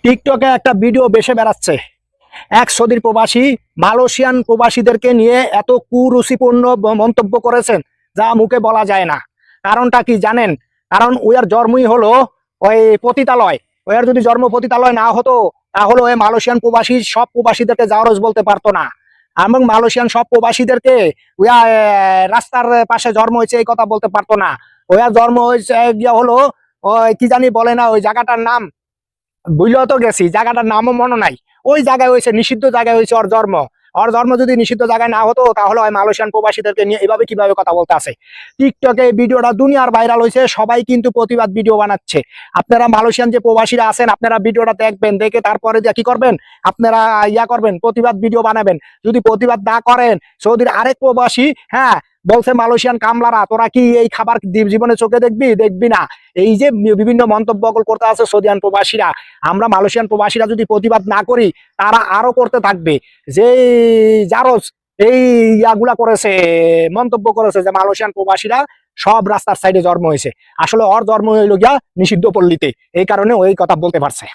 টিকটকে একটা ভিডিও বেশে বেড়াচ্ছে। এক সৌদির প্রবাসী মালয়েশিয়ান প্রবাসীদেরকে নিয়ে এত কুরুচিপূর্ণ মন্তব্য করেছেন যা মুখে বলা যায় না। কারণটা কি জানেন? কারণ ওয়ার জন্মই হলো ওই পতিতালয়। ওয়ার যদি জন্ম পতিতালয় না হতো তাহলে ওই মালয়েশিয়ান প্রবাসী সব প্রবাসীদেরকে জাওরজ বলতে পারতো না, এবং মালয়েশিয়ান সব প্রবাসীদেরকে ওয়া রাস্তার পাশে জন্ম হয়েছে এই কথা বলতে পারতো না। ওয়ার জন্ম হয়েছে গিয়া হলো ওই কি জানি বলে না, ওই জায়গাটার নাম বুঝলেও তো গেছি, জায়গাটার নামও মনে নাই। ওই জায়গায় হয়েছে, নিষিদ্ধ জায়গায় হয়েছে ওর জন্ম। ওর জন্ম যদি নিষিদ্ধ জায়গায় না হতো তাহলে ওই মালয়েশিয়ান প্রবাসীদেরকে নিয়ে এভাবে কিভাবে কথা বলতে আছে। টিকটকে এই ভিডিওটা দুনিয়ার ভাইরাল হয়েছে, সবাই কিন্তু প্রতিবাদ ভিডিও বানাচ্ছে। আপনারা মালয়েশিয়ান যে প্রবাসীরা আছেন আপনারা ভিডিওটা দেখবেন, দেখে তারপরে কি করবেন, আপনারা করবেন, প্রতিবাদ ভিডিও বানাবেন। যদি প্রতিবাদ না করেন, সৌদির আরেক প্রবাসী বলছে মালয়েশিয়ান কামলারা তোরা কি এই খাবার জীবনে চোখে দেখবি না। এই যে বিভিন্ন মন্তব্য করতে আছে সৌদিয়ান প্রবাসীরা, আমরা মালয়েশিয়ান প্রবাসীরা যদি প্রতিবাদ না করি তারা আরো করতে থাকবে। যে জারজ এই ইয়াগুলা করেছে, মন্তব্য করেছে যে মালয়েশিয়ান প্রবাসীরা সব রাস্তার সাইডে জন্ম হয়েছে, আসলে ওর জন্ম হইল গিয়া নিষিদ্ধ পল্লীতে, এই কারণে ওই কথা বলতে পারছে।